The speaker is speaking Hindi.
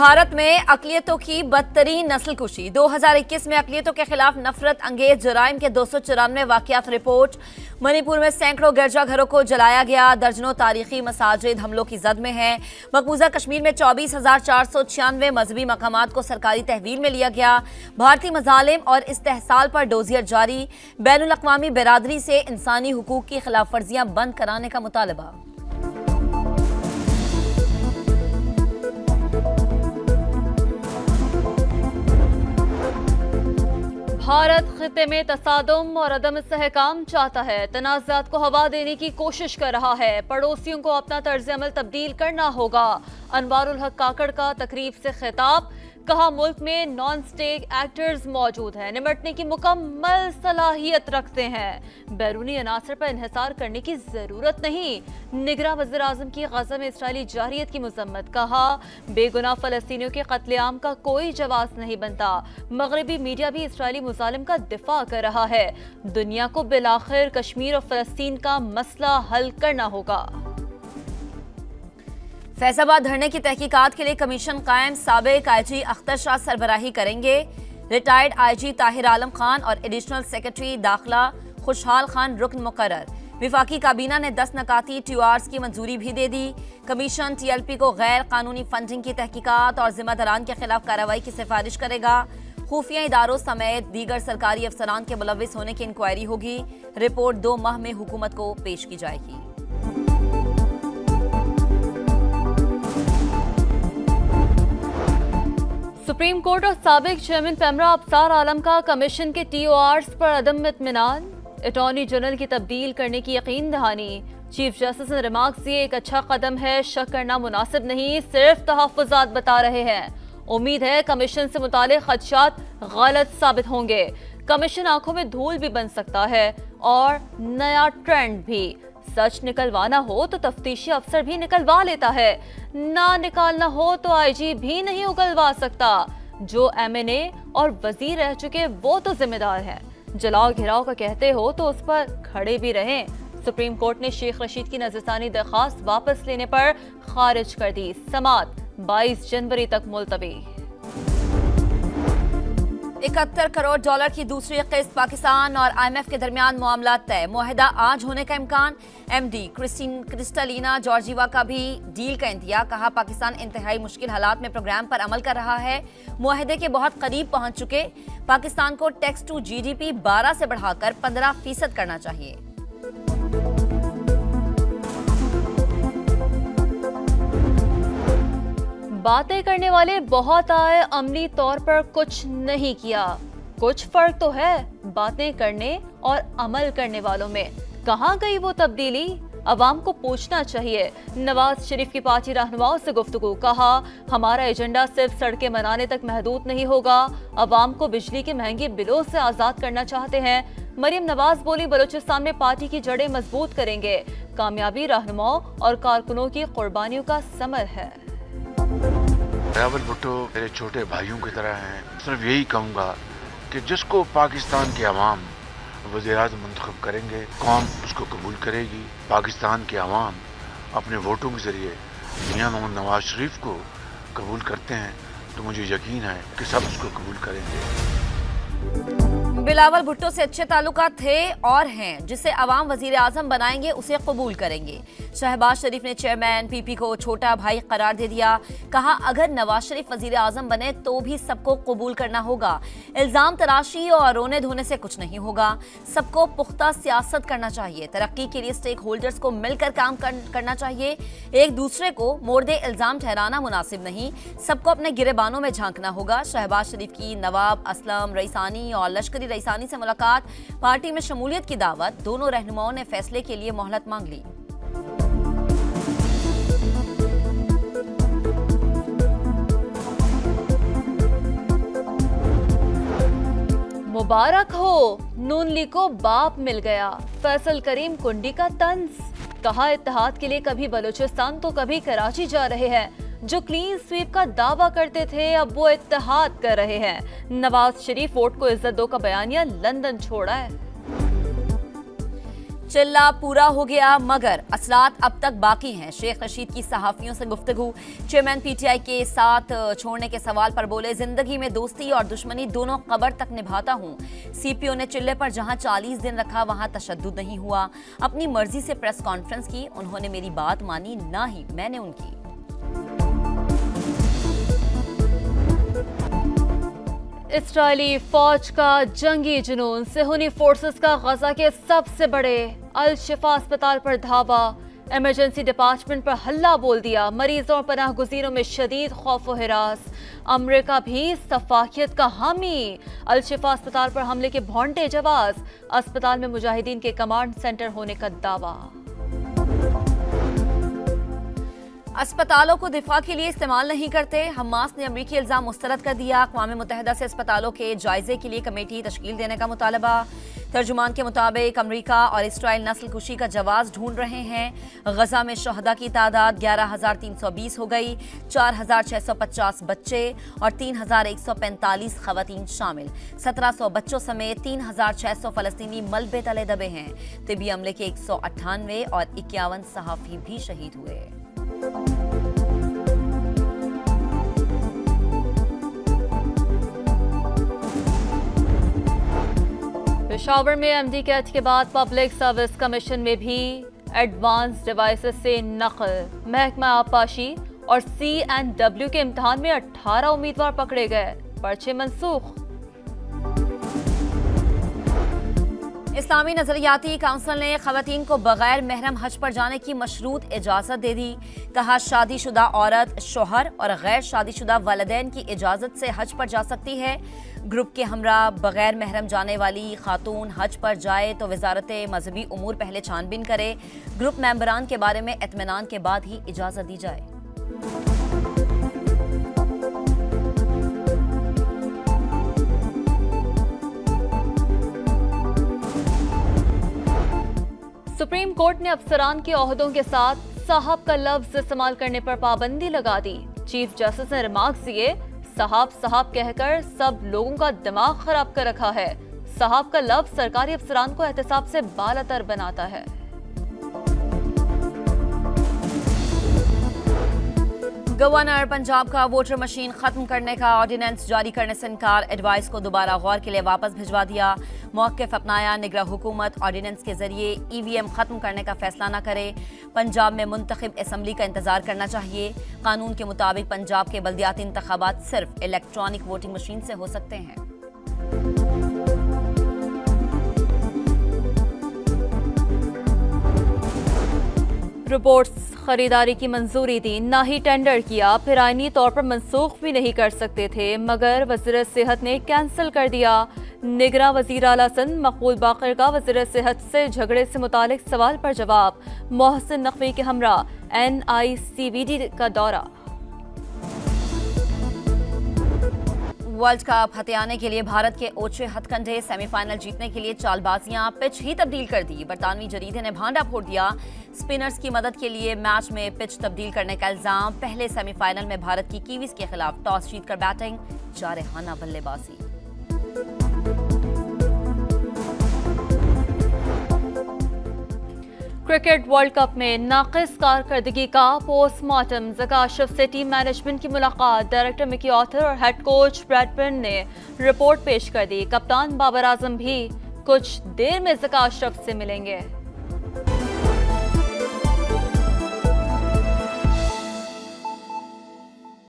भारत में अक़लियतों की बदतरीन नस्लकुशी। 2021 में अक़लियतों के खिलाफ नफरत अंगेज जराइम के 294 वाक़यात रिपोर्ट। मणिपुर में सैकड़ों गिरजाघरों को जलाया गया। दर्जनों तारीखी मसाजिद हमलों की जद में हैं। मकबूजा कश्मीर में 24,496 मजहबी मकामात को सरकारी तहवील में लिया गया। भारतीय मजालिम और इस्तेहसाल पर डोजियर जारी। बैनुल अक़वामी बिरादरी से इंसानी हुकूक की खिलाफ वर्जियां बंद कराने का मुतालबा। भारत खिते में तसादुम और अदम इस्तेहकाम चाहता है, तनाज़ात को हवा देने की कोशिश कर रहा है। पड़ोसियों को अपना तर्ज अमल तब्दील करना होगा। अनवारुल हक काकड़ का तकरीब से खिताब, कहा मुल्क में नॉन स्टेट एक्टर्स मौजूद हैं, निपटने की मुकम्मल सलाहियत रखते हैं। बैरूनी अनासर पर इन्हिसार करने की जरूरत नहीं। निगरां वज़ीर आज़म की गज़ा में इसराइली जारियत की मज़म्मत, कहा बेगुनाह फ़लस्तीनियों के कत्लेआम का कोई जवाब नहीं बनता। मगरबी मीडिया भी इसराइली मुजालिम का दिफा कर रहा है। दुनिया को बिलाखिर कश्मीर और फ़लस्तीन का मसला हल करना होगा। फैसलाबाद धरने की तहकीकात के लिए कमीशन कायम, साबिक आईजी अख्तर शाह सरबराही करेंगे। रिटायर्ड आईजी ताहिर आलम खान और एडिशनल सेक्रेटरी दाखिला खुशहाल खान रुकन मुकर्रर। विफाकी काबीना ने 10 नकाती TORs की मंजूरी भी दे दी। कमीशन TLP को गैर कानूनी फंडिंग की तहकीकात और जिम्मेदारान के खिलाफ कार्रवाई की सिफारिश करेगा। खुफिया इदारों समेत दीगर सरकारी अफसरान के मुलव्विस होने की इंक्वायरी होगी। रिपोर्ट 2 माह में हुकूमत को पेश की जाएगी। सुप्रीम कोर्ट और साबिक चेयरमैन पैमरा अबसार आलम का कमीशन के TORs पर अदम इत्मीनान। अटॉर्नी जनरल की तब्दील करने की यकीन दहानी। चीफ जस्टिस ने रिमार्क्स दिए, एक अच्छा कदम है, शक करना मुनासिब नहीं, सिर्फ तहफ़्फ़ुज़ात बता रहे हैं। उम्मीद है कमीशन से मुतालिक खदशात गलत साबित होंगे। कमीशन आंखों में धूल भी बन सकता है और नया ट्रेंड भी। सच निकलवाना हो तो तफ्तीशी अफसर भी निकलवा लेता है, ना निकालना हो तो IG भी नहीं उगलवा सकता। जो MNA और वजीर रह चुके वो तो जिम्मेदार हैं। जलाओ घिराव का कहते हो तो उस पर खड़े भी रहें। सुप्रीम कोर्ट ने शेख रशीद की नजरसानी दरखास्त वापस लेने पर खारिज कर दी। समाअत 22 जनवरी तक मुलतवी। 71 करोड़ डॉलर की दूसरी किस्त पाकिस्तान और IMF के दरमियान मामला तय। मुआहदा आज होने का इम्कान। MD क्रिस्टलिना जॉर्जिवा का भी डील का इंतज़ार, कहा पाकिस्तान इंतहाई मुश्किल हालात में प्रोग्राम पर अमल कर रहा है। मुआहदे के बहुत करीब पहुंच चुके। पाकिस्तान को टैक्स टू GDP 12 से बढ़ाकर 15% करना चाहिए। बातें करने वाले बहुत आए, अमली तौर पर कुछ नहीं किया। कुछ फर्क तो है बातें करने और अमल करने वालों में। कहाँ गई वो तब्दीली? अवाम को पूछना चाहिए। नवाज शरीफ की पार्टी रहनुमाओं से गुफ्तगू, कहा हमारा एजेंडा सिर्फ सड़कें बनाने तक महदूद नहीं होगा, अवाम को बिजली के महंगे बिलों से आजाद करना चाहते हैं। मरियम नवाज बोली, बलूचिस्तान में पार्टी की जड़ें मजबूत करेंगे। कामयाबी रहनुमाओं और कारकुनों की कुर्बानियों का समर है। बिलावल भुट्टो मेरे छोटे भाइयों की तरह हैं। सिर्फ यही कहूँगा कि जिसको पाकिस्तान के अवाम वज़ीर-ए-आज़म मुंतखब करेंगे, कौम उसको कबूल करेगी। पाकिस्तान के अवाम अपने वोटों के जरिए मियां मोहम्मद नवाज शरीफ को कबूल करते हैं तो मुझे यकीन है कि सब उसको कबूल करेंगे। बिलावल भुट्टो से अच्छे ताल्लुकात थे और हैं। जिसे अवाम वजीर आजम बनाएंगे उसे कबूल करेंगे। शहबाज शरीफ ने चेयरमैन PP को छोटा भाई करार दे दिया। कहा अगर नवाज शरीफ वजीर आजम बने तो भी सबको कबूल करना होगा। इल्जाम तराशी और रोने धोने से कुछ नहीं होगा। सबको पुख्ता सियासत करना चाहिए। तरक्की के लिए स्टेक होल्डर्स को मिलकर काम करना चाहिए। एक दूसरे को मोर्दे इल्जाम ठहराना मुनासिब नहीं। सबको अपने गिरेबानों में झांकना होगा। शहबाज शरीफ की नवाब असलम रईसानी और लश्करी रईसानी से मुलाकात, पार्टी में शमूलियत की दावत। दोनों रहनुमाओं ने फैसले के लिए मोहलत मांग ली। मुबारक हो, नून लीग को बाप मिल गया। फैसल करीम कुंडी का तंज, कहा इत्तेहाद के लिए कभी बलूचिस्तान तो कभी कराची जा रहे हैं। जो क्लीन स्वीप का दावा करते थे अब वो इत्तेहाद कर रहे हैं। नवाज शरीफ वोट को इज्जत दो का बयानिया लंदन छोड़ा है। चिल्ला पूरा हो गया मगर असलात अब तक बाकी हैं। शेख रशीद की सहाफियों से गुफ्तगू। चेयरमैन पीटीआई के साथ छोड़ने के सवाल पर बोले, जिंदगी में दोस्ती और दुश्मनी दोनों कब्र तक निभाता हूं। सीपीओ ने चिल्ले पर जहां 40 दिन रखा वहां तशद्दुद नहीं हुआ। अपनी मर्जी से प्रेस कॉन्फ्रेंस की, उन्होंने मेरी बात मानी, ना ही मैंने उनकी। इस्राएली फौज का जंगी जुनून। सेहूनी फोर्सेस का गजा के सबसे बड़े अल शिफा अस्पताल पर धावा। इमरजेंसी डिपार्टमेंट पर हल्ला बोल दिया। मरीजों और पनाह गुज़ीरों में शदीद खौफ व हिरास। अमरीका भी सफाकियत का हामी। अल शिफा अस्पताल पर हमले के भौंटे जवाब। अस्पताल में मुजाहिदीन के कमांड सेंटर होने का दावा। अस्पतालों को दिफा के लिए इस्तेमाल नहीं करते। हमास ने अमरीकी इल्जाम मुस्तरद कर दिया। अक़वाम मुत्तहिदा से अस्पतालों के जायजे के लिए कमेटी तश्कील देने का मुतालबा। तर्जुमान के मुताबिक अमरीका और इसराइल नस्ल कुशी का जवाब ढूंढ रहे हैं। गजा में शहदा की तादाद 11,320 हो गई। 4,650 बच्चे और 3,145 खवातीन शामिल। 1,700 बच्चों समेत 3,600 फलस्तीनी मलबे तले दबे हैं। तिबी अमले के 198 और 51 सहाफी भी शहीद हुए। पेशावर में एमडी कैट के बाद पब्लिक सर्विस कमीशन में भी एडवांस डिवाइसेस से नकल। महकमा आबपाशी और CNW के इम्तिहान में 18 उम्मीदवार पकड़े गए, पर्चे मनसूख। इस्लामी नजरियाती काउंसिल ने खवातीन को बगैर महरम हज पर जाने की मशरूत इजाजत दे दी। कहा, शादीशुदा औरत शोहर और गैर शादीशुदा वालिदैन की इजाजत से हज पर जा सकती है। ग्रुप के हमरा बगैर महरम जाने वाली खातून हज पर जाए तो वजारत मजहबी उमूर पहले छानबीन करे। ग्रुप मेंबरान के बारे में इत्मीनान के बाद ही इजाजत दी जाए। सुप्रीम कोर्ट ने अफसरान के ओहदों के साथ साहब का लफ्ज इस्तेमाल करने पर पाबंदी लगा दी। चीफ जस्टिस ने रिमार्क्स दिए, साहब साहब कहकर सब लोगों का दिमाग खराब कर रखा है। साहब का लफ्ज सरकारी अफसरान को एहतसाब से बालातर बनाता है। गवर्नर पंजाब का वोटर मशीन खत्म करने का ऑर्डिनेंस जारी करने से इनकार। एडवाइस को दोबारा गौर के लिए वापस भिजवा दिया। मौक़िफ़ अपनाया, निगरान हुकूमत ऑर्डिनेंस के जरिए EVM खत्म करने का फैसला न करे। पंजाब में मुंतखब असम्बली का इंतजार करना चाहिए। कानून के मुताबिक पंजाब के बल्दियाती इंतखाबात सिर्फ इलेक्ट्रॉनिक वोटिंग मशीन से हो सकते हैं। रिपोर्ट्स खरीदारी की मंजूरी दी, ना ही टेंडर किया, फिर आईनी तौर पर मनसूख भी नहीं कर सकते थे, मगर वज़ीर सेहत ने कैंसिल कर दिया। निगरान वज़ीर आला सिंध मकबूल बाक़िर का वज़ीर सेहत से झगड़े से मुतालिक सवाल पर जवाब। मोहसिन नकवी के हमरा NICVD का दौरा। वर्ल्ड कप हथियाने के लिए भारत के ओछे हथकंडे। सेमीफाइनल जीतने के लिए चालबाजियां, पिच ही तब्दील कर दी। बरतानवी जरीदे ने भांडा फोड़ दिया। स्पिनर्स की मदद के लिए मैच में पिच तब्दील करने का इल्जाम। पहले सेमीफाइनल में भारत की कीवीज के खिलाफ टॉस जीतकर बैटिंग, जारहाना बल्लेबाजी। क्रिकेट वर्ल्ड कप में नाक़िस कारकर्दगी का पोस्टमार्टम। ज़का अशरफ से टीम मैनेजमेंट की मुलाकात। डायरेक्टर मिकी आर्थर और हेड कोच ब्रैडबर्न ने रिपोर्ट पेश कर दी। कप्तान बाबर आजम भी कुछ देर में ज़का अशरफ से मिलेंगे।